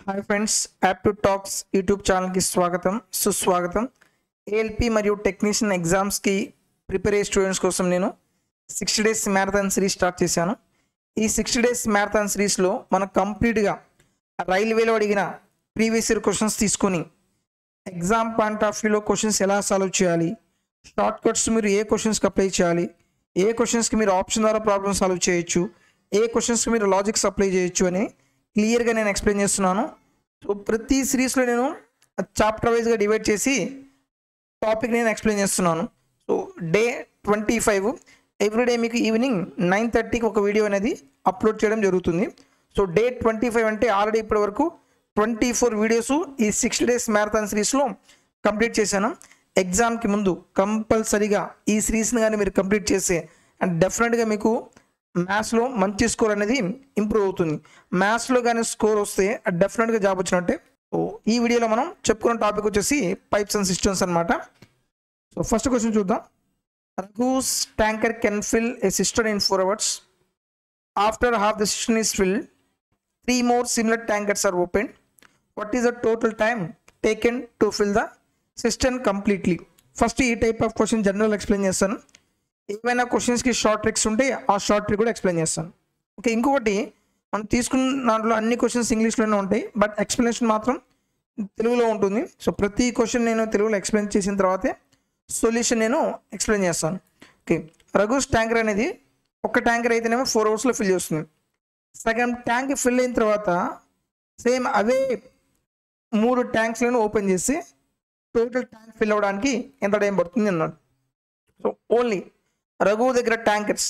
Hi friends, aptitude talks YouTube ఛానల్కి స్వాగతం సుస్వాగతం. ఏఎల్పి మరియు టెక్నీషియన్ ఎగ్జామ్స్కి ప్రిపేర్ అయ్యే స్టూడెంట్స్ కోసం నేను 60 డేస్ మ్యారథాన్ సిరీస్ స్టార్ట్ చేశాను. ఈ 60 డేస్ మ్యారథాన్ సిరీస్లో మనం కంప్లీట్గా రైల్వేలో అడిగిన ప్రీవియస్ ఇయర్ క్వశ్చన్స్ తీసుకొని ఎగ్జామ్ పాయింట్ ఆఫ్ వ్యూలో క్వశ్చన్స్ ఎలా సాల్వ్ చేయాలి, షార్ట్ కట్స్ మీరు ఏ క్వశ్చన్స్కి అప్లై చేయాలి, ఏ క్వశ్చన్స్కి మీరు ఆప్షన్ ద్వారా ప్రాబ్లమ్ సాల్వ్ చేయొచ్చు, ఏ క్వశ్చన్స్కి మీరు లాజిక్స్ అప్లై చేయొచ్చు అని క్లియర్గా నేను ఎక్స్ప్లెయిన్ చేస్తున్నాను. సో ప్రతి సిరీస్లో నేను చాప్టర్ వైజ్గా డివైడ్ చేసి టాపిక్ నేను ఎక్స్ప్లెయిన్ చేస్తున్నాను. సో డే 25 ఎవ్రీడే మీకు ఈవినింగ్ 9:30కి ఒక వీడియో అనేది అప్లోడ్ చేయడం జరుగుతుంది. సో డే 25 అంటే ఆల్రెడీ ఇప్పటి వరకు 24 వీడియోస్ ఈ 60 డేస్ మ్యారథాన్ సిరీస్లో కంప్లీట్ చేశాను. ఎగ్జామ్కి ముందు కంపల్సరీగా ఈ సిరీస్ని కానీ మీరు కంప్లీట్ చేస్తే అండ్ డెఫినెట్గా మీకు మ్యాథ్స్లో మంచి స్కోర్ అనేది ఇంప్రూవ్ అవుతుంది. మ్యాథ్స్లో కానీ స్కోర్ వస్తే డెఫినెట్గా జాబ్ వచ్చినట్టే. సో ఈ వీడియోలో మనం చెప్పుకున్న టాపిక్ వచ్చేసి పైప్స్ అండ్ సిస్టమ్స్ అనమాట. సో ఫస్ట్ క్వశ్చన్ చూద్దాం. Raghu's tanker can fill a cistern in 4 hours. After half the cistern is filled, 3 more similar tankers are opened. What is the total time taken to fill the cistern completely? First ఈ type of question general explain చేస్తాను. ఏమైనా క్వశ్చన్స్కి short tricks ఉంటే ఆ short trick కూడా explain చేస్తాను. Okay, ఇంకొకటి మనం తీసుకున్న దాంట్లో అన్ని క్వశ్చన్స్ ఇంగ్లీష్లోనే ఉంటాయి, బట్ ఎక్స్ప్లెనేషన్ మాత్రం తెలుగులో ఉంటుంది. సో ప్రతి క్వశ్చన్ నేను తెలుగులో ఎక్స్ప్లెయిన్ చేసిన తర్వాతే సొల్యూషన్ నేను ఎక్స్ప్లెయిన్ చేస్తాను. ఓకే, రఘుస్ ట్యాంకర్ అనేది ఒక ట్యాంకర్ అయితేనేమో 4 అవర్స్లో ఫిల్ చేస్తుంది. సగం ట్యాంక్ ఫిల్ అయిన తర్వాత సేమ్ అవే 3 ట్యాంక్స్లను ఓపెన్ చేసి టోటల్ ట్యాంక్ ఫిల్ అవ్వడానికి ఎంత టైం పడుతుంది అన్నాడు. సో ఓన్లీ రఘు దగ్గర ట్యాంకర్స్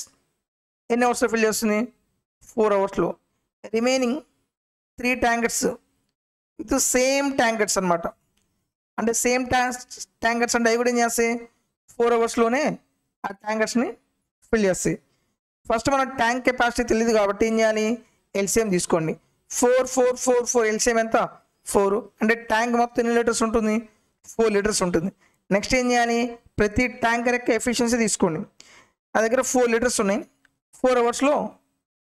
ఎన్ని అవర్స్లో ఫిల్ చేస్తుంది? 4 అవర్స్లో. Remaining 3 tankers with same tankers అనమాట. అంటే సేమ్ ట్యాంకర్స్ అంటే అవి కూడా ఏం చేస్తాయి? 4 అవర్స్లోనే ఆ ట్యాంకర్స్ని ఫిల్ చేస్తాయి. ఫస్ట్ మన ట్యాంక్ కెపాసిటీ తెలియదు కాబట్టి ఏం చేయాలి? ఎల్సిఎం తీసుకోండి. 4 ఎల్సిఎం ఎంత? 4. అంటే ట్యాంక్ మొత్తం ఎన్ని లీటర్స్ ఉంటుంది? 4 లీటర్స్ ఉంటుంది. నెక్స్ట్ ఏం చేయాలి? ప్రతి ట్యాంకర్ యొక్క ఎఫిషియన్సీ తీసుకోండి. నా దగ్గర 4 లీటర్స్ ఉన్నాయి. 4 అవర్స్లో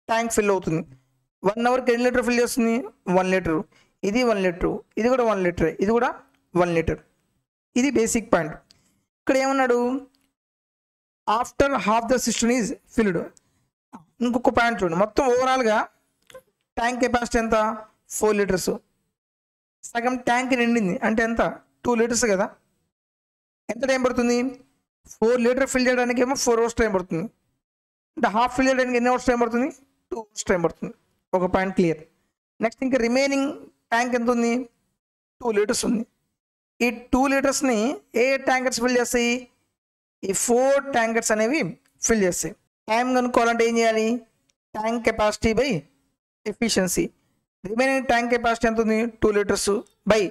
ట్యాంక్ ఫిల్ అవుతుంది. 1 అవర్కి ఎన్ని లీటర్ ఫిల్ చేస్తుంది? 1 లీటరు. ఇది 1 లీటరు, ఇది కూడా 1 లీటర్, ఇది కూడా 1 లీటర్. ఇది బేసిక్ పాయింట్. ఇక్కడ ఏమన్నాడు? After half the system is filled. ఇంకొక పాయింట్ చూడండి. మొత్తం ఓవరాల్గా ట్యాంక్ కెపాసిటీ ఎంత? 4 లీటర్స్. సగం ట్యాంక్ నిండింది అంటే ఎంత? 2 లీటర్స్ కదా. ఎంత టైం పడుతుంది? 4 లీటర్ ఫిల్ చేయడానికి ఏమో 4 అవర్స్ టైం పడుతుంది. అంటే హాఫ్ ఫిల్ చేయడానికి ఎన్ని అవర్స్ టైం పడుతుంది? 2 అవర్స్ టైం పడుతుంది. ఒక పాయింట్ క్లియర్. నెక్స్ట్ ఇంకా రిమైనింగ్ ట్యాంక్ ఎంత ఉంది? 2 లీటర్స్ ఉంది. ఈ 2 లీటర్స్ని ఏ ట్యాంకర్స్ ఫిల్ చేస్తాయి? ఈ 4 ట్యాంకర్స్ అనేవి ఫిల్ చేస్తాయి. టైం కనుక్కోవాలంటే ఏం చేయాలి? Tank capacity by efficiency. Remaining tank capacity ఎంత ఉంది? 2 లీటర్స్ బై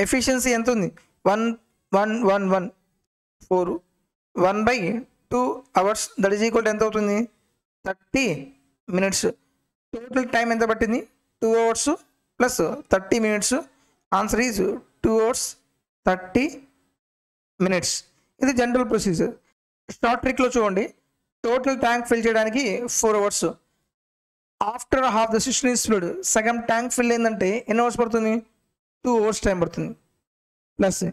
ఎఫిషియన్సీ ఎంత ఉంది? 4 1/2 అవర్స్ దట్ ఈజ్ ఈక్వల్ ఎంత అవుతుంది? 30 మినిట్స్. టోటల్ టైం ఎంత పట్టింది? 2 hours plus 30 minutes. Answer is 2 hours 30 minutes. ఇది జనరల్ ప్రొసీజర్. షార్ట్ ట్రిక్లో చూడండి. టోటల్ ట్యాంక్ ఫిల్ చేయడానికి 4 hours. After half the system is filled, సగం ట్యాంక్ ఫిల్ అయిందంటే ఎన్ని అవర్స్ పడుతుంది? 2 అవర్స్ టైం పడుతుంది. ప్లస్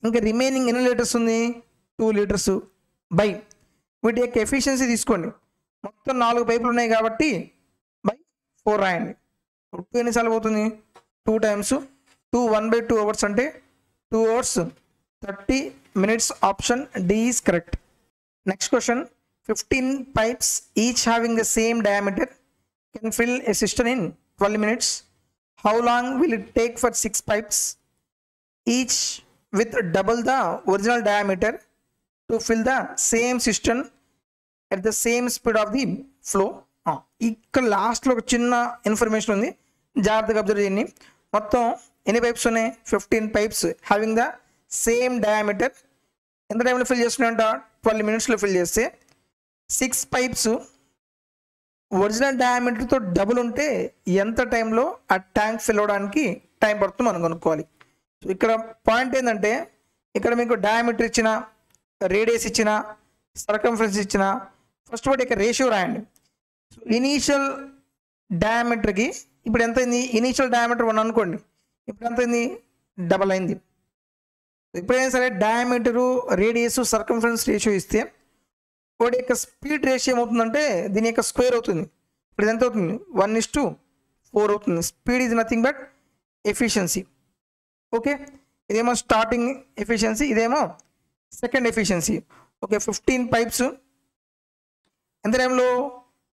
ఇంకా రిమైనింగ్ ఎన్ని లీటర్స్ ఉంది? 2 లీటర్స్ బై వీటి యొక్క ఎఫిషియన్సీ తీసుకోండి. మొత్తం 4 పైపులు ఉన్నాయి కాబట్టి బై 4 రాయండి. 2 ఎన్నిసార్లు పోతుంది? 2 టైమ్స్ 2 1/2 అవర్స్ అంటే 2 hours 30 minutes. Option D is correct. Next question. 15 pipes each having the same diameter can fill a cistern in 12 minutes. How long will it take for 6 pipes each with double the original diameter to fill the same cistern at the same speed of the flow? ఇక్కడ లాస్ట్లో ఒక చిన్న information ఉంది, జాగ్రత్తగా observe చేయండి. మొత్తం ఎన్ని pipes ఉన్నాయి? 15 pipes having the same diameter. ఎంత టైంలో ఫిల్ చేస్తున్నాయంట? 12 మినిట్స్లో ఫిల్ చేస్తే 6 పైప్స్ ఒరిజినల్ డయామీటర్తో డబుల్ ఉంటే ఎంత టైంలో ఆ ట్యాంక్ ఫిల్ అవ్వడానికి టైం పడుతుందో మనం కనుక్కోవాలి. సో ఇక్కడ పాయింట్ ఏంటంటే ఇక్కడ మీకు డయామీటర్ ఇచ్చిన, రేడియస్ ఇచ్చిన, సర్కంఫరెన్స్ ఇచ్చిన, ఫస్ట్ వాటి యొక్క రేషియో రాయండి. సో ఇనీషియల్ డయామీటర్కి ఇప్పుడు ఎంత అయింది? ఇనీషియల్ డయామీటర్ 1 అనుకోండి. ఇప్పుడు ఎంత అయింది, డబల్ అయింది. ఎప్పుడైనా సరే డయామీటరు, రేడియస్, సర్కంఫరెన్స్ రేషియో ఇస్తే వాటి యొక్క స్పీడ్ రేషియో ఏమవుతుందంటే దీని యొక్క స్క్వేర్ అవుతుంది. ఇప్పుడు ఇది ఎంత అవుతుంది, 1:4 అవుతుంది. Speed is nothing but efficiency. Okay, ఇదేమో స్టార్టింగ్ ఎఫిషియన్సీ, ఇదేమో సెకండ్ ఎఫిషియన్సీ. ఓకే, 15 పైప్స్ ఎంత టైంలో,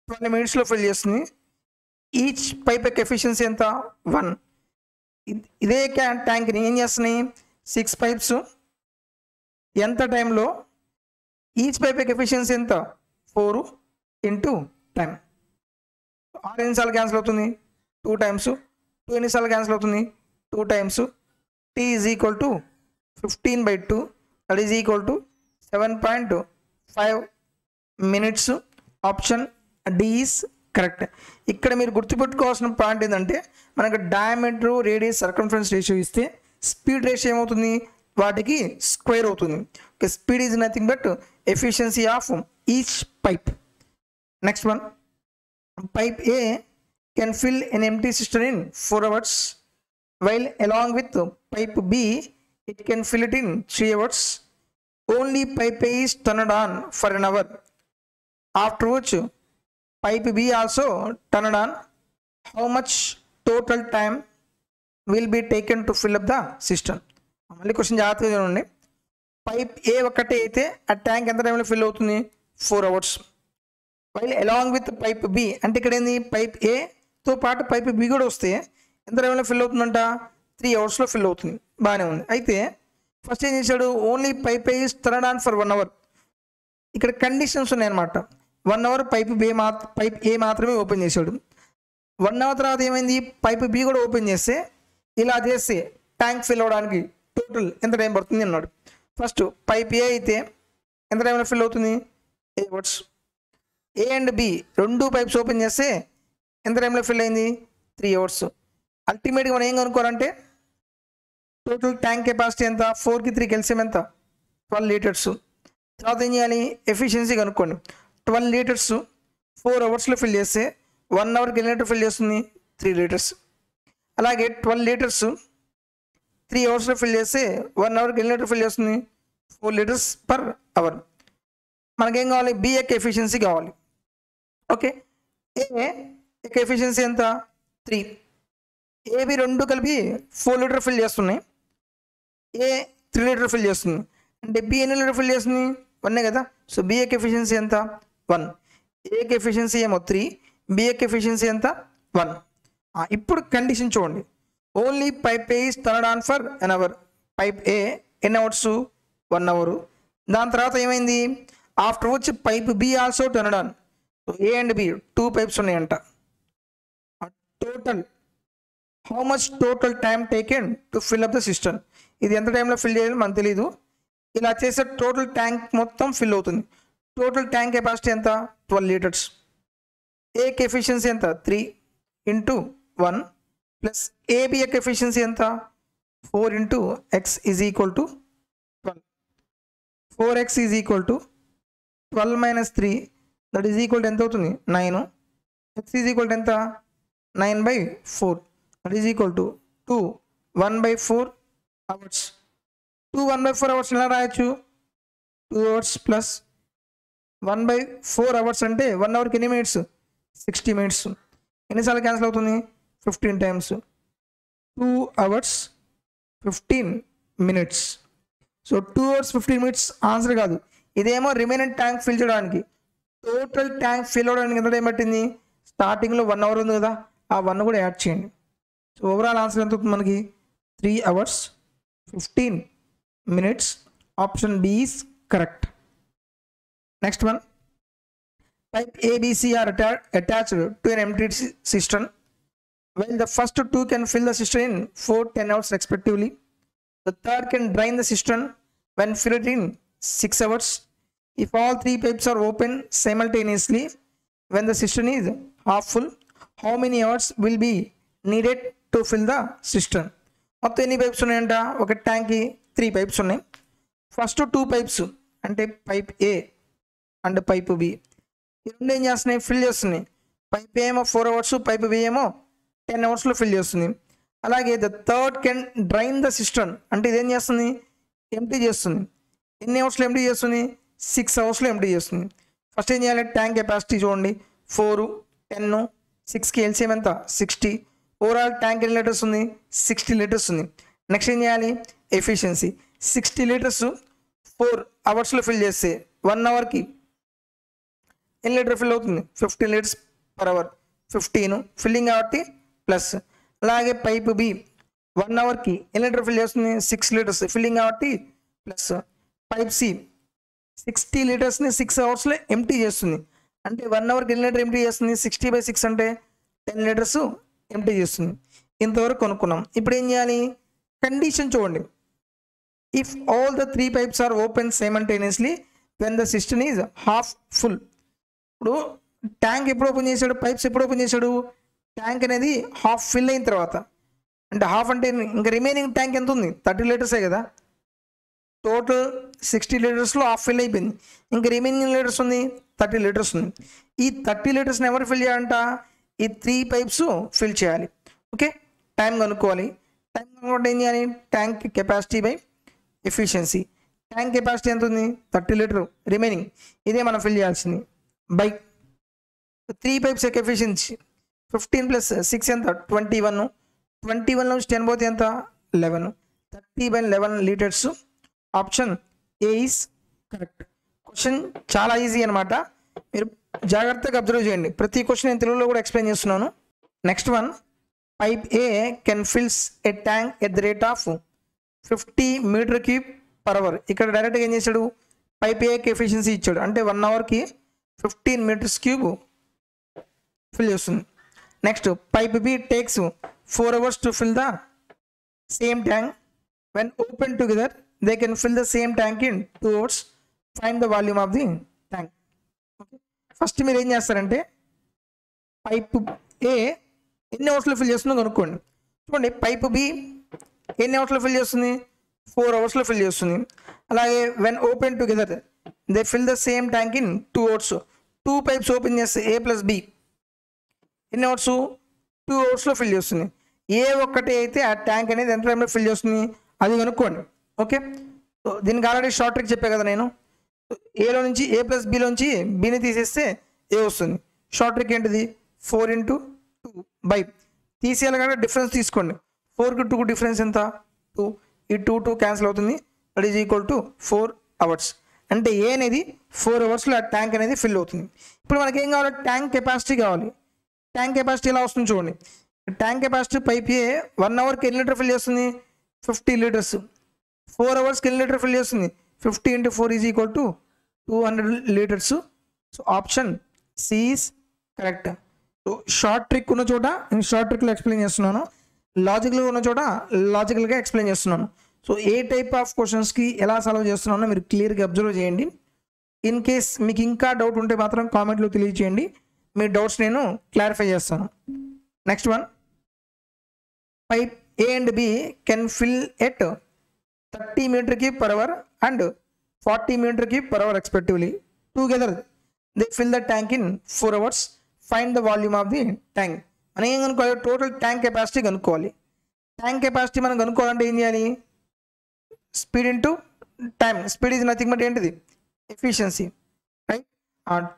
20 minutesలో ఫిల్ చేస్తుంది. ఈచ్ పైప్ యొక్క ఎఫిషియన్సీ ఎంత, 1. ఇదే ట్యాంక్ని ఏం చేస్తున్నాయి, 6 పైప్స్ ఎంత టైంలో, ఈచ్ పైప్ యొక్క ఎఫిషియన్సీ ఎంత, 4 × టైం. 6 ఎన్నిసార్లు క్యాన్సిల్ అవుతుంది, 2 times. 2 ఎన్నిసార్లు క్యాన్సిల్ అవుతుంది, 2 times. T is equal to 15/2, that is equal to 7.5 minutes. Option D is correct. ఇక్కడ మీరు గుర్తుపెట్టుకోవాల్సిన పాయింట్ ఏంటంటే మనకు డయామీటర్, రేడియస్, సర్కంఫరెన్స్ రేషియో ఇస్తే స్పీడ్ రేషియో ఏమవుతుంది, వాటికి స్క్వేర్ అవుతుంది. Okay, speed is nothing but efficiency of each pipe. Next one, pipe A can fill an empty cistern in 4 hours, while along with pipe B, it can fill it in 3 hours. Only pipe A is turned on for an hour, after which pipe B also turned on. How much total time will be taken to fill up the cistern? మళ్ళీ question జాగ్రత్తగా చూడండి. Pipe A ఒక్కటే అయితే ఆ tank ఎంత టైంలో fill అవుతుంది, 4 hours. While along with pipe B, అంటే ఇక్కడ ఏంది, పైప్ ఏతో పాటు పైప్ బి కూడా వస్తే ఎంత టైంలో ఫిల్ అవుతుందంట, 3 hours ఫిల్ అవుతుంది. బాగానే ఉంది. అయితే ఫస్ట్ ఏం చేశాడు, only pipe A is turned on for 1 hour. ఇక్కడ కండిషన్స్ ఉన్నాయన్నమాట. 1 hour పైప్ ఏ మాత్రమే ఓపెన్ చేశాడు. 1 hour తర్వాత ఏమైంది, పైప్ బి కూడా ఓపెన్ చేస్తే, ఇలా చేస్తే ట్యాంక్ ఫిల్ అవ్వడానికి టోటల్ ఎంత టైం పడుతుంది అన్నాడు. ఫస్ట్ పైప్ ఏ అయితే ఎంత టైంలో ఫిల్ అవుతుంది, 8 hours. A and B 2 pipes open చేస్తే ఎంత టైంలో ఫిల్ అయింది, 3 hours. అల్టిమేట్గా మనం ఏం కనుక్కోవాలంటే టోటల్ ట్యాంక్ కెపాసిటీ ఎంత, 4కి 3 కలిసి ఎంత, 12 liters. తర్వాత ఏం చేయాలి, ఎఫిషియన్సీ కనుక్కోండి. 12 liters 4 hours ఫిల్ చేస్తే 1 hourకి ఎన్ని లీటర్ ఫిల్ చేస్తుంది, 3 liters. అలాగే 12 liters 3 hours ఫిల్ చేస్తే 1 hourకి ఎన్ని లీటర్ ఫిల్ చేస్తుంది, 4 liters per hour. మనకేం కావాలి, బి యొక్క ఎఫిషియన్సీ కావాలి. ఓకే, ఏ యొక్క ఎఫిషియన్సీ ఎంత, 3. ఏబి 2 కలిపి 4 లీటర్ ఫిల్ చేస్తున్నాయి, ఏ 3 లీటర్ ఫిల్ చేస్తుంది. అంటే బి ఎన్ని లీటర్ ఫిల్ చేస్తుంది, 1 కదా. సో బి యొక్క ఎఫిషియన్సీ ఎంత, 1. ఏ యొక్క ఎఫిషియన్సీ ఏమో 3, బి యొక్క ఎఫిషియన్సీ ఎంత, 1. ఇప్పుడు కండిషన్ చూడండి, only pipe A is turned on for an hour. Pipe A ఎన్ని అవర్స్, 1 hour. దాని తర్వాత ఏమైంది, ఆఫ్టర్ వచ్చి pipe B also turned on. A and B 2 pipes ఉన్నాయంట. Total how much total time taken to fill up the system. ఇది ఎంత టైంలో fill చేయాలి మనకు తెలియదు. ఇలా చేస్తే టోటల్ ట్యాంక్ మొత్తం ఫిల్ అవుతుంది. టోటల్ ట్యాంక్ కెపాసిటీ ఎంత, 12 liters. ఏకి ఎఫిషియన్సీ ఎంత, 3 × 1 ప్లస్ ఏబి యొక్క ఎఫిషియన్సీ ఎంత, 4 × x is equal to 12. 4x is equal to 12 - 3, that is equal to ఎంత అవుతుంది, 9. x ఈజ్ ఈక్వల్ టు ఎంత, 9/4, that is equal to 2 1/4 hours. 2 1/4 hours ఎలా రాయొచ్చు, 2 hours ప్లస్ 1/4 hours అంటే 1 hourకి ఎన్ని మినిట్స్, 60 minutes. ఎన్నిసార్లు క్యాన్సిల్ అవుతుంది, 15 times. 2 hours 15 minutes. So 2 hours 15 minutes answer కాదు. ఇదేమో రిమైనింగ్ ట్యాంక్ ఫిల్ చేయడానికి. టోటల్ ట్యాంక్ ఫిల్ అవ్వడానికి ఎంత టైం పట్టింది, స్టార్టింగ్లో 1 hour ఉంది కదా, ఆ 1 కూడా యాడ్ చేయండి. సో ఓవరాల్ ఆన్సర్ ఎంత అవుతుంది మనకి, 3 hours 15 minutes. Option B is correct. Next one, pipe ABC are attached to an empty cistern, while the first 2 can fill the cistern in 4-10 hours respectively. The third can drain the cistern when filled in 6 hours. If all 3 pipes are open simultaneously when the cistern is half full, how many hours will be needed to fill the cistern? మొత్తం ఎన్ని pipes ఉన్నాయంట, ఒక ట్యాంక్కి 3 pipes ఉన్నాయి. First 2 pipes అంటే pipe A and pipe B, ఈ రెండు ఏం చేస్తున్నాయి, ఫిల్ చేస్తున్నాయి. పైప్ ఏమో 4 hours, పైప్ బి ఏమో 10 hours ఫిల్ చేస్తుంది. అలాగే the third can drain the system, అంటే ఇదేం చేస్తుంది, ఎంటీ చేస్తుంది. ఎన్ని అవర్స్లో ఎంటీ చేస్తుంది, 6 అవర్స్లో ఎంటీ చేస్తుంది. ఫస్ట్ ఏం చేయాలి, ట్యాంక్ కెపాసిటీ చూడండి, 4, 10, 6కి ఎల్సిఎం ఎంత, 60. ఓవరాల్ ట్యాంక్ ఎన్ని లీటర్స్ ఉంది, 60 లీటర్స్ ఉంది. నెక్స్ట్ ఏం చేయాలి, ఎఫిషియన్సీ. 60 లీటర్స్ 4 అవర్స్లో ఫిల్ చేస్తే 1 అవర్కి ఎన్ని లీటర్ ఫిల్ అవుతుంది, 15 లీటర్స్ పర్ అవర్. 15 ఫిల్లింగ్ కాబట్టి ప్లస్. అలాగే పైప్ బి 1 అవర్కి ఎన్ని లీటర్ ఫిల్ చేస్తుంది, 6 లీటర్స్ ఫిల్లింగ్ కాబట్టి ప్లస్. పైప్ సి 60 లీటర్స్ని 6 అవర్స్లో ఎంటీ చేస్తుంది, అంటే 1 అవర్కి ఎన్ని లీటర్ ఎంటీ చేస్తుంది, 60/6 అంటే 10 లీటర్స్ ఎంటీ చేస్తుంది. ఇంతవరకు కొనుక్కున్నాం. ఇప్పుడు ఏం చేయాలి, కండిషన్ చూడండి. If all the 3 pipes are open simultaneously when the system is half full. ఇప్పుడు ట్యాంక్ ఎప్పుడు ఓపెన్ చేశాడు, పైప్స్ ఎప్పుడు ఓపెన్ చేశాడు, ట్యాంక్ అనేది హాఫ్ ఫిల్ అయిన తర్వాత. అంటే హాఫ్ అంటే ఇంకా రిమైనింగ్ ట్యాంక్ ఎంత ఉంది, 30 లీటర్సే కదా. టోటల్ 60 లీటర్స్లో హాఫ్ ఫిల్ అయిపోయింది, ఇంకా రిమైనింగ్ లీటర్స్ ఉంది 30 లీటర్స్ ఉంది. ఈ 30 లీటర్స్ని ఎవరు ఫిల్ చేయాలంట, ఈ 3 pipes ఫిల్ చేయాలి. ఓకే, టైం కనుక్కోవాలి. టైం కనుక్కుంటే ఏం చేయాలి, tank capacity by efficiency. Tank capacity ఎంత ఉంది, 30 లీటర్, రిమైనింగ్ ఇదే మనం ఫిల్ చేయాల్సింది బై 3 pipes యొక్క ఎఫిషియన్సీ. 15 + 6 ఎంత, 21. 21 నుంచి 10 పోతే ఎంత, 11. 30/11 litres. Option A is correct. Question చాలా ఈజీ అనమాట, మీరు జాగ్రత్తగా అబ్జర్వ్ చేయండి. ప్రతి క్వశ్చన్ నేను తెలుగులో కూడా ఎక్స్ప్లెయిన్ చేస్తున్నాను. Next one, pipe A can fills a tank at the rate of 50 meter cube per hour. ఇక్కడ డైరెక్ట్గా ఏం చేశాడు, పైప్ ఏకి ఎఫిషియన్సీ ఇచ్చాడు, అంటే 1 అవర్కి 15 మీటర్స్ క్యూబ్ ఫిల్ చేస్తుంది. Next, pipe be takes 4 hours to fill the same tank. When open together they can fill the same tank in 2 hours. Find the volume of the tank. Okay, first మీరు ఏం చేస్తారంటే pipe A ఎన్ని అవర్స్లో fill చేస్తుందో కనుక్కోండి. చూడండి, pipe B ఎన్ని అవర్స్లో ఫిల్ చేస్తుంది, 4 hours ఫిల్ చేస్తుంది. అలాగే when open together they fill the same tank in 2 hours. 2 pipes open చేస్తే ఏ ప్లస్ బి ఎన్ని అవర్స్, 2 hours ఫిల్ చేస్తుంది. ఏ ఒక్కటి అయితే ఆ ట్యాంక్ అనేది ఎంత టైంలో ఫిల్ చేస్తుంది అది కనుక్కోండి. ఓకే, సో దీనికి ఆల్రెడీ షార్ట్ ట్రిక్ చెప్పే కదా నేను. ఏలో నుంచి ఏ ప్లస్ బిలోంచి బిని తీసేస్తే ఏ వస్తుంది. షార్ట్ ట్రిక్ ఏంటిది, 4 × 2 బై తీసేయాలి కాబట్టి డిఫరెన్స్ తీసుకోండి. 4కి 2కు డిఫరెన్స్ ఎంత, 2. ఈ 2 క్యాన్సిల్ అవుతుంది, that is equal to 4 hours. అంటే ఏ అనేది 4 hours ఆ ట్యాంక్ అనేది ఫిల్ అవుతుంది. ఇప్పుడు మనకి ఏం కావాలి, ట్యాంక్ కెపాసిటీ కావాలి. ట్యాంక్ కెపాసిటీ ఎలా వస్తుంది చూడండి. ట్యాంక్ కెపాసిటీ పైప్ ఏ 1 అవర్కి ఎన్ని లీటర్ ఫిల్ చేస్తుంది, 50 లీటర్స్. 4 hours ఎన్ని లీటర్ ఫిల్ చేస్తుంది, 50 × 4 is equal to 200 liters. So option C is correct. So short trick ఉన్న చోట నేను షార్ట్ ట్రిక్లో ఎక్స్ప్లెయిన్ చేస్తున్నాను, లాజికల్గా ఉన్న చోట లాజికల్గా ఎక్స్ప్లెయిన్ చేస్తున్నాను. సో ఏ టైప్ ఆఫ్ క్వశ్చన్స్కి ఎలా సాల్వ్ చేస్తున్నానో మీరు క్లియర్గా అబ్జర్వ్ చేయండి. ఇన్ కేస్ మీకు ఇంకా డౌట్ ఉంటే మాత్రం కామెంట్లో తెలియజేయండి, మీ డౌట్స్ నేను క్లారిఫై చేస్తాను. Next one, pipe A and B can fill at 30 metre cube per hour and 40 metre cube per hour respectively. Together they fill the tank in 4 hours. Find the volume of the tank. మనం ఏం కనుక్కోవాలి, total tank capacity కనుక్కోవాలి. Tank capacity మనం కనుక్కోవాలంటే ఏం చేయాలి, speed into time. Speed is nothing but ఏంటిది, efficiency, right.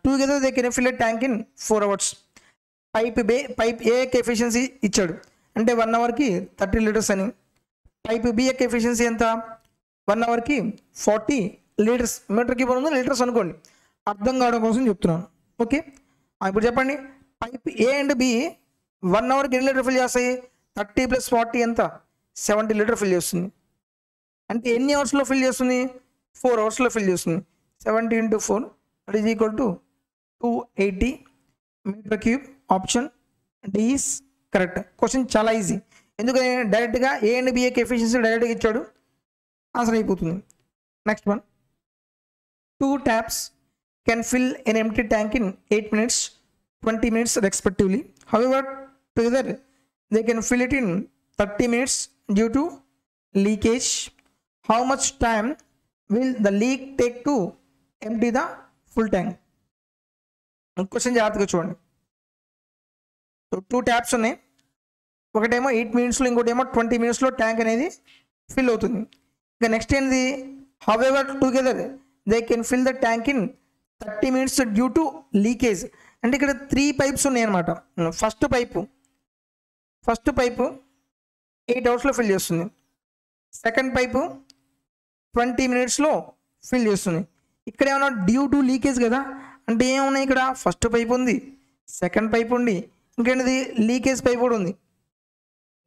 Together they can fill a tank in 4 hours. Pipe A యొక్క ఎఫిషియన్సీ ఇచ్చాడు, అంటే 1 అవర్కి 30 లీటర్స్ అని. పైప్ బి యొక్క ఎఫిషియన్సీ ఎంత, 1 అవర్కి 40 లీటర్స్. మీటర్ క్యూబ్ ఉంది, లీటర్స్ అనుకోండి, అర్థం కావడం కోసం చెప్తున్నాను. ఓకే, ఇప్పుడు చెప్పండి, పైప్ ఏ అండ్ బి 1 అవర్కి ఎన్ని లీటర్ ఫిల్ చేస్తాయి, 30 + 40 ఎంత, 70 లీటర్ ఫిల్ చేస్తుంది. అంటే ఎన్ని అవర్స్లో ఫిల్ చేస్తుంది, 4 hours ఫిల్ చేస్తుంది. 70 × 4 that is equal to 280 meter cube. Option D is correct. Question చాలా ఈజీ, ఎందుకని డైరెక్ట్గా ఏ అండ్ బిఏకి ఎఫిషియన్సీ డైరెక్ట్గా ఇచ్చాడు, ఆన్సర్ అయిపోతుంది. Next one, 2 taps can fill an empty tank in 8 minutes, 20 minutes respectively. However, together they can fill it in 30 minutes due to leakage. How much time will the leak take to empty the full tank? Question జాగ్రత్తగా చూడండి. So 2 taps ఉన్నాయి, ఒకటేమో 8 మినిట్స్లో, ఇంకోటేమో 20 మినిట్స్లో tank అనేది fill అవుతుంది. ఇంకా నెక్స్ట్ ఏంది, however together they can fill the tank in 30 minutes due to leakage. అంటే ఇక్కడ 3 పైప్స్ ఉన్నాయి అనమాట. ఫస్ట్ పైపు 8 అవర్స్లో ఫిల్ చేస్తుంది. సెకండ్ పైపు 20 మినిట్స్లో ఫిల్ చేస్తుంది. ఇక్కడ ఏమన్నా డ్యూ టు లీకేజ్ కదా, అంటే ఏమున్నాయి ఇక్కడ, ఫస్ట్ పైప్ ఉంది, సెకండ్ పైప్ ఉంది, ఇంకేంటిది లీకేజ్ పైప్ కూడా ఉంది.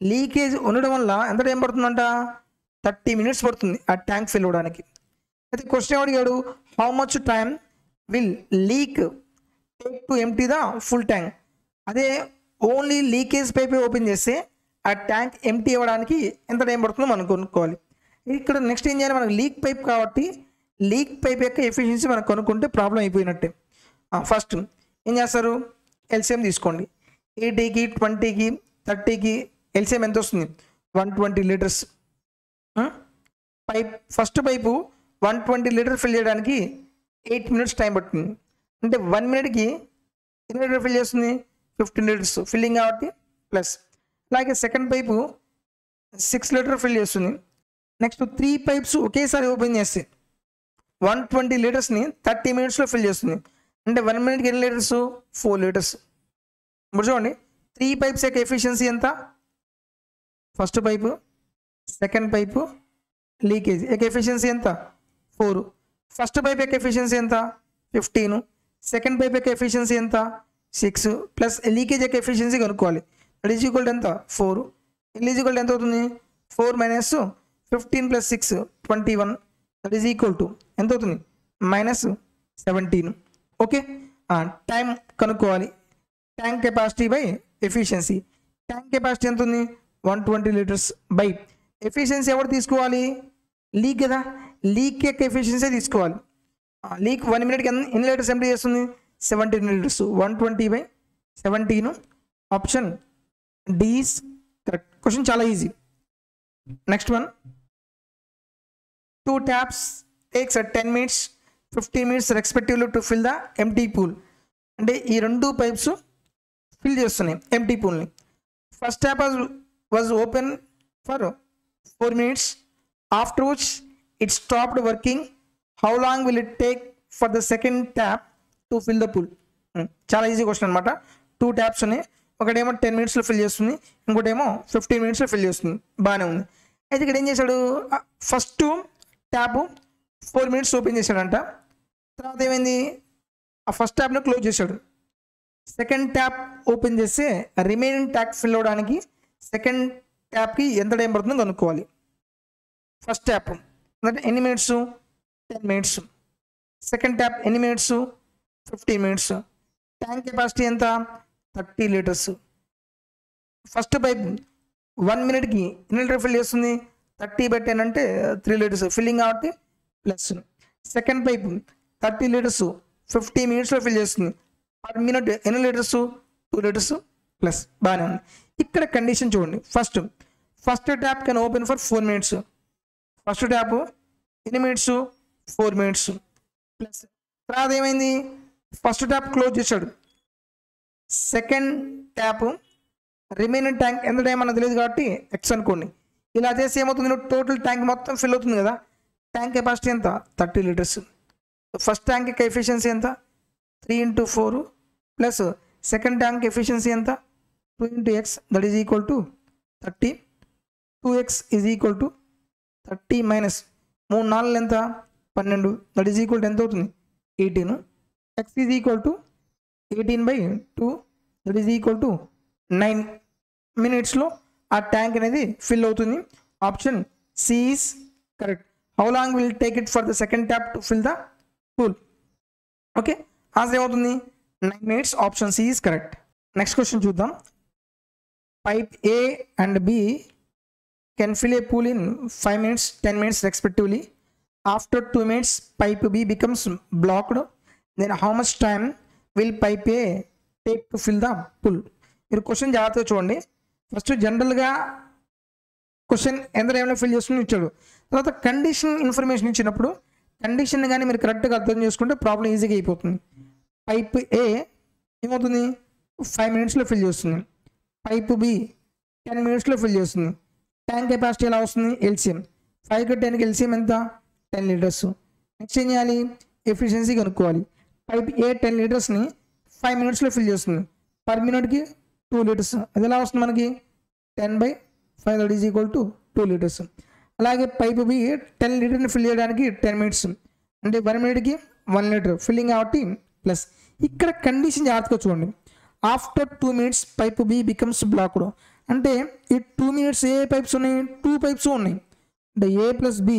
లీకేజ్ ఉండడం వల్ల ఎంత టైం పడుతుందంట, 30 మినిట్స్ పడుతుంది ఆ ట్యాంక్ ఫిల్ అవ్వడానికి. అయితే క్వశ్చన్ అడిగాడు, how much time will leak take to empty the full tank. అదే ఓన్లీ లీకేజ్ పైప్ ఓపెన్ చేస్తే ఆ ట్యాంక్ ఎంప్టీ అవ్వడానికి ఎంత టైం పడుతుందో మనం కొనుక్కోవాలి. ఇక్కడ నెక్స్ట్ ఏం చేయాలి, మనకు లీక్ పైప్ కాబట్టి లీక్ పైప్ యొక్క ఎఫిషియన్సీ మనం కొనుక్కుంటే ప్రాబ్లం అయిపోయినట్టే. ఫస్ట్ ఏం చేస్తారు, ఎల్సిఎం తీసుకోండి. 80కి 20కి 30కి ఎల్సిఎం ఎంత వస్తుంది, 120 litres. First pipe 120 litre fill చేయడానికి 8 మినిట్స్ టైం పడుతుంది. అంటే 1 మినిట్కి ఎన్ని లీటర్ ఫిల్ చేస్తుంది, 15 లీటర్స్ ఫిల్లింగ్ కాబట్టి ప్లస్. అలాగే సెకండ్ పైపు 6 లీటర్ ఫిల్ చేస్తుంది. నెక్స్ట్ 3 పైప్స్ ఒకేసారి ఓపెన్ చేస్తే 120 లీటర్స్ని 30 మినిట్స్లో ఫిల్ చేస్తుంది. అంటే 1 మినిట్కి ఎన్ని లీటర్స్, 4 లీటర్స్. ఇప్పుడు చూడండి 3 పైప్స్ యొక్క ఎఫిషియన్సీ ఎంత, first pipe, second pipe, leakage యొక్క ఎఫిషియన్సీ ఎంత, 4. ఫస్ట్ పైప్ యొక్క ఎఫిషియన్సీ ఎంత, 15. సెకండ్ పైప్ యొక్క ఎఫిషియన్సీ ఎంత, 6 ప్లస్ లీకేజ్ యొక్క ఎఫిషియన్సీ కనుక్కోవాలి. దట్ ఈజ్ ఈక్వల్ టు ఎంత, 4. ఎల్ ఈజ్ ఈక్వల్ టు ఎంత అవుతుంది, 4 minus 15 plus 6 21. That is equal to ఎంత అవుతుంది, -17. ఓకే, టైం కనుక్కోవాలి. Tank capacity by efficiency. Tank capacity ఎంత ఉంది, 120 లీటర్స్ బై ఎఫిషియన్సీ ఎవరు తీసుకోవాలి, లీక్ కదా, లీక్ యొక్క ఎఫిషియన్సీ తీసుకోవాలి. లీక్ 1 మినిట్కి ఎన్ని లీటర్స్ ఎంప్టీ చేస్తుంది, 17 litres. 120/17. Option D is correct. Question చాలా easy. Next one, 2 taps takes 10 minutes 15 minutes respectively to fill the empty pool. అంటే ఈ 2 పైప్స్ ఫిల్ చేస్తున్నాయి ఎంప్టీ పూల్ని. First tap was open for 4 minutes. Afterwards it stopped working. How long will it take for the second tap to fill the pool? చాలా easy question అనమాట. 2 taps ఉన్నాయి, ఒకటేమో 10 మినిట్స్లో fill చేస్తుంది, ఇంకోటేమో 15 మినిట్స్లో ఫిల్ చేస్తుంది. బాగానే ఉంది. అయితే ఇక్కడ ఏం చేశాడు, ఫస్ట్ ట్యాప్ 4 మినిట్స్ ఓపెన్ చేశాడంట. తర్వాత ఏమైంది, ఆ ఫస్ట్ ట్యాప్ను క్లోజ్ చేశాడు. సెకండ్ ట్యాప్ ఓపెన్ చేస్తే రిమైనింగ్ ట్యాప్ ఫిల్ అవ్వడానికి సెకండ్ ట్యాప్కి ఎంత టైం పడుతుందో కనుక్కోవాలి. ఫస్ట్ ట్యాప్ అంటే ఎన్ని మినిట్స్, 10 మినిట్స్. సెకండ్ ట్యాప్ ఎన్ని మినిట్స్, 15 మినిట్స్. ట్యాంక్ కెపాసిటీ ఎంత, 30 లీటర్స్. ఫస్ట్ పైప్ 1 మినిట్కి ఎన్ని లీటర్ ఫిల్ చేస్తుంది, 30/10 అంటే 3 లీటర్స్ ఫిల్లింగ్ కాబట్టి ప్లస్. సెకండ్ పైప్ 30 లీటర్స్ 50 మినిట్స్లో ఫిల్ చేస్తుంది. పర్ మినిట్ ఎన్ని లీటర్స్, 2 లీటర్స్ ప్లస్. బాగానే ఉంది. ఇక్కడ కండిషన్ చూడండి, first tap can open for 4 minutes. First tap ఎన్ని మినిట్స్, 4 మినిట్స్ ప్లస్. తర్వాత ఏమైంది, ఫస్ట్ ట్యాప్ క్లోజ్ చేశాడు. సెకండ్ ట్యాప్ రిమైనింగ్ ట్యాంక్ ఎంత టైం అన్నది తెలియదు కాబట్టి ఎక్స్ అనుకోండి. ఇలా చేసి ఏమవుతుంది, టోటల్ ట్యాంక్ మొత్తం ఫిల్ అవుతుంది కదా. ట్యాంక్ కెపాసిటీ ఎంత, 30 లీటర్స్. ఫస్ట్ ట్యాంక్ యొక్క ఎఫిషియన్సీ ఎంత, 3 × 4 ప్లస్ సెకండ్ ట్యాంక్ ఎఫిషియన్సీ ఎంత, 2 × x that is equal to 30. 2x is equal to 30 minus 3 4 ఎంత, 12 దట్ ఈజ్ ఈక్వల్ టు ఎంత అవుతుంది, 18. x is equal to 18/2 that is equal to 9 మినిట్స్లో ఆ tank అనేది fill అవుతుంది. Option C is correct. How long will take it for the second tap to fill the pool? Okay, answer ఏమవుతుంది, 9 minutes. Option C is correct. Next question చూద్దాం. Pipe A and B can fill a pool in 5 minutes 10 minutes respectively. After 2 minutes pipe B becomes blocked. Then how much time will pipe A take to fill the pool? మీరు question జాగ్రత్తగా చూడండి. First జనరల్గా question ఎంత టైంలో fill చేసుకుని ఇచ్చాడు. తర్వాత condition information ఇచ్చినప్పుడు కండిషన్ కానీ మీరు కరెక్ట్గా అర్థం చేసుకుంటే ప్రాబ్లం ఈజీగా అయిపోతుంది. పైప్ ఏ ఏమవుతుంది, 5 minutesలో ఫిల్ చేస్తుంది. పైప్ బి 10 మినిట్స్లో ఫిల్ చేస్తుంది. ట్యాంక్ కెపాసిటీ ఎలా వస్తుంది? ఎల్సిఎం 5కి 10కి ఎల్సిఎం ఎంత? 10 లీటర్స్. నెక్స్ట్ ఏం చేయాలి? ఎఫిషియన్సీ కనుక్కోవాలి. పైప్ ఏ 10 లీటర్స్ని 5 మినిట్స్లో ఫిల్ చేస్తుంది. పర్ మినిట్కి 2 లీటర్స్. అది ఎలా వస్తుంది మనకి? 10/5 that is equal to 2 litres. అలాగే పైప్ బి 10 లీటర్ని ఫిల్ చేయడానికి 10 మినిట్స్ అంటే 1 మినిట్కి 1 లీటర్ ఫిల్లింగ్ కాబట్టి ప్లస్. ఇక్కడ కండిషన్ జాగ్రత్తగా చూడండి. After 2 minutes pipe B becomes blocked. అంటే ఈ 2 మినిట్స్ ఏ పైప్స్ ఉన్నాయి? 2 పైప్స్ ఉన్నాయి. అంటే ఏ ప్లస్ బి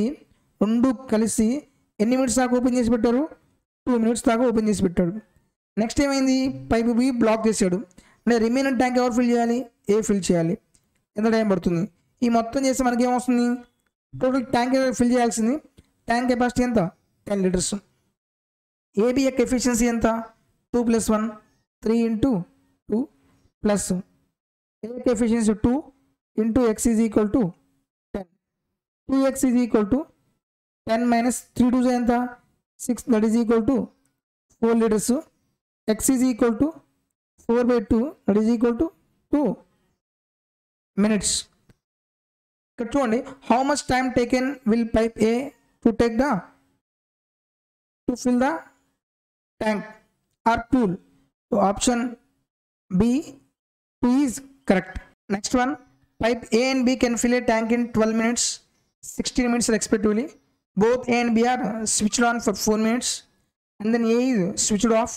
రెండు కలిసి ఎన్ని మినిట్స్ దాకా ఓపెన్ చేసి పెట్టారు? 2 మినిట్స్ దాకా ఓపెన్ చేసి పెట్టాడు. నెక్స్ట్ ఏమైంది? పైప్ బి బ్లాక్ చేశాడు. అంటే రిమైనింగ్ ట్యాంక్ ఎవరు ఫిల్ చేయాలి? ఏ ఫిల్ చేయాలి. ఎంత టైం పడుతుంది? ఈ మొత్తం చేస్తే మనకి ఏమొస్తుంది? టోటల్ ట్యాంక్ ఫిల్ చేయాల్సింది ట్యాంక్ కెపాసిటీ ఎంత? 10 లీటర్స్. ఏబి యొక్క ఎఫిషియన్సీ ఎంత? 2 + 1 3 × 2 ప్లస్ ఏ యొక్క efficiency 2 × x is equal to 10. 2x is equal to 10 - 3 2 ఎంత? 6 that is equal to 4 litres. x is equal to 4/2 that is equal to 2 minutes. ఇక్కడ చూడండి, how much time taken will pipe A to take the to fill the tank or pool. So option B 2 is correct. Next one, pipe A and B can fill a tank in 12 minutes 16 minutes respectively. Both A and B are switched on for 4 minutes and then A is switched off.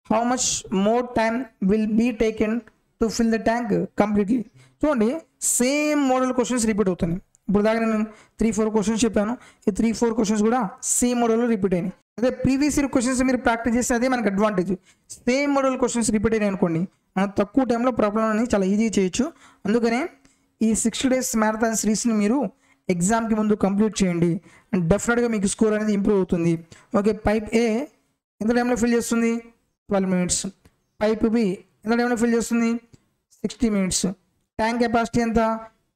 How much more time will be taken to fill the tank completely? చూడండి, same model questions repeat అవుతున్నాయి. ఇప్పుడు దాకా నేను 3-4 questions చెప్పాను. ఈ 3-4 questions కూడా same మోడల్లో repeat అయినాయి. అదే ప్రీవియస్ ఇయర్ క్వశ్చన్స్ మీరు ప్రాక్టీస్ చేస్తే అదే మనకు advantage. Same model questions repeat అయినాయి అనుకోండి, మనం తక్కువ టైంలో ప్రాబ్లమ్ని చాలా ఈజీగా చేయొచ్చు. అందుకనే ఈ 60 days మ్యారథాన్ సిరీస్ని మీరు ఎగ్జామ్కి ముందు కంప్లీట్ చేయండి అండ్ డెఫినెట్గా మీకు స్కోర్ అనేది ఇంప్రూవ్ అవుతుంది. ఓకే, పైప్ ఏ ఎంత టైంలో ఫిల్ చేస్తుంది? 12 మినిట్స్. పైప్ బి ఎంత టైంలో ఫిల్ చేస్తుంది? 60 మినిట్స్. ట్యాంక్ కెపాసిటీ ఎంత?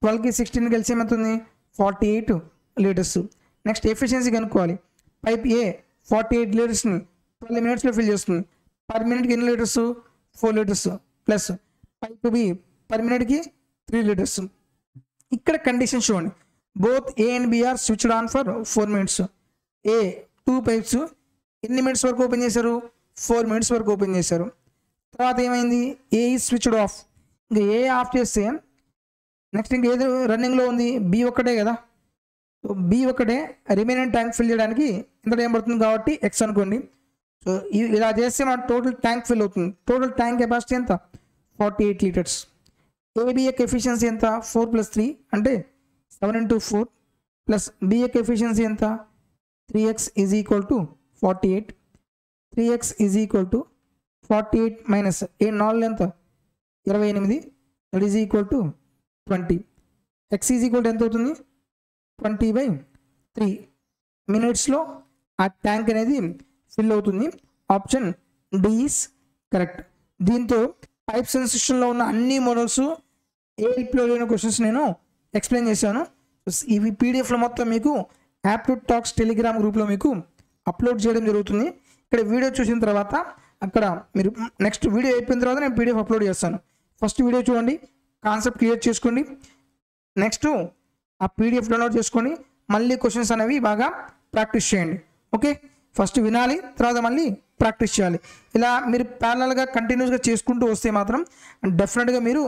12కి 16 కలిసి ఏమవుతుంది? 48 లీటర్స్. నెక్స్ట్ ఎఫిషియన్సీ కనుక్కోవాలి. పైప్ ఏ 48 లీటర్స్ని 12 మినిట్స్లో ఫిల్ చేస్తుంది. పర్ మినిట్కి ఎన్ని litres? 4 litres plus pipe B per మినిట్కి 3 లీటర్స్. ఇక్కడ కండిషన్ చూడండి, both A and B are switched on for 4 minutes. ఏ 2 పైప్స్ ఎన్ని మినిట్స్ వరకు ఓపెన్ చేశారు? 4 మినిట్స్ వరకు ఓపెన్ చేశారు. తర్వాత ఏమైంది? A is switched off. ఇంకా ఏ ఆఫ్ చేస్తే నెక్స్ట్ ఇంకా ఏదో రన్నింగ్లో ఉంది? బి ఒక్కటే కదా. సో బి ఒకటే రిమైనింగ్ ట్యాంక్ ఫిల్ చేయడానికి ఇంత టైం పడుతుంది కాబట్టి ఎక్స్ అనుకోండి. సో ఇలా చేస్తే మన టోటల్ ట్యాంక్ ఫిల్ అవుతుంది. టోటల్ ట్యాంక్ కెపాసిటీ ఎంత? 48 లీటర్స్. ఏబి యొక్క ఎఫిషియన్సీ ఎంత? 4 + 3 అంటే 7 × 4 ప్లస్ బి యొక్క ఎఫిషియన్సీ ఎంత? 3x is equal to 48. 3x is equal to 48 minus 4 ఎంత? 28 that is equal to 20. x is equal to ఎంత అవుతుంది? 20/3 మినిట్స్లో ఆ ట్యాంక్ అనేది ఫిల్ అవుతుంది. Option D is correct. దీంతో పైప్స్ అండ్ సిస్టంలో ఉన్న అన్ని మోడల్స్ ఏఎల్పిలో లేని క్వశ్చన్స్ నేను ఎక్స్ప్లెయిన్ చేశాను. ఇవి పీడిఎఫ్లో మొత్తం మీకు యాప్టిట్యూడ్ టాక్స్ టెలిగ్రామ్ గ్రూప్లో మీకు అప్లోడ్ చేయడం జరుగుతుంది. ఇక్కడ వీడియో చూసిన తర్వాత అక్కడ మీరు నెక్స్ట్ వీడియో అయిపోయిన తర్వాత నేను పీడిఎఫ్ అప్లోడ్ చేస్తాను. ఫస్ట్ వీడియో చూడండి, కాన్సెప్ట్ క్లియర్ చేసుకోండి. నెక్స్ట్ ఆ పీడిఎఫ్ డౌన్లోడ్ చేసుకొని మళ్ళీ క్వశ్చన్స్ అనేవి బాగా ప్రాక్టీస్ చేయండి. ఓకే, ఫస్ట్ వినాలి, తర్వాత మళ్ళీ ప్రాక్టీస్ చేయాలి. ఇలా మీరు ప్యారలల్గా కంటిన్యూస్గా చేసుకుంటూ వస్తే మాత్రం డెఫినెట్గా మీరు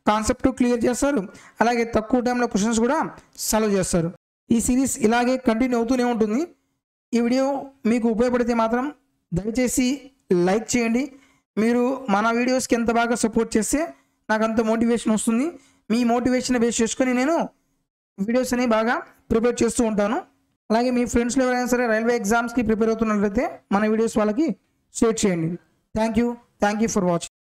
కాన్సెప్ట్ క్లియర్ చేస్తారు, అలాగే తక్కువ టైంలో క్వశ్చన్స్ కూడా సాల్వ్ చేస్తారు. ఈ సిరీస్ ఇలాగే కంటిన్యూ అవుతూనే ఉంటుంది. ఈ వీడియో మీకు ఉపయోగపడితే మాత్రం దయచేసి లైక్ చేయండి. మీరు మన వీడియోస్కి ఎంత బాగా సపోర్ట్ చేస్తే నాకు అంత మోటివేషన్ వస్తుంది. మీ మోటివేషన్ బేస్ చేసుకొని నేను వీడియోస్ అనేవి బాగా ప్రిపేర్ చేస్తూ ఉంటాను. అలాగే మీ ఫ్రెండ్స్లో ఎవరైనా సరే రైల్వే ఎగ్జామ్స్కి ప్రిపేర్ అవుతున్నట్లయితే మన వీడియోస్ వాళ్ళకి షేర్ చేయండి. Thank you for watching.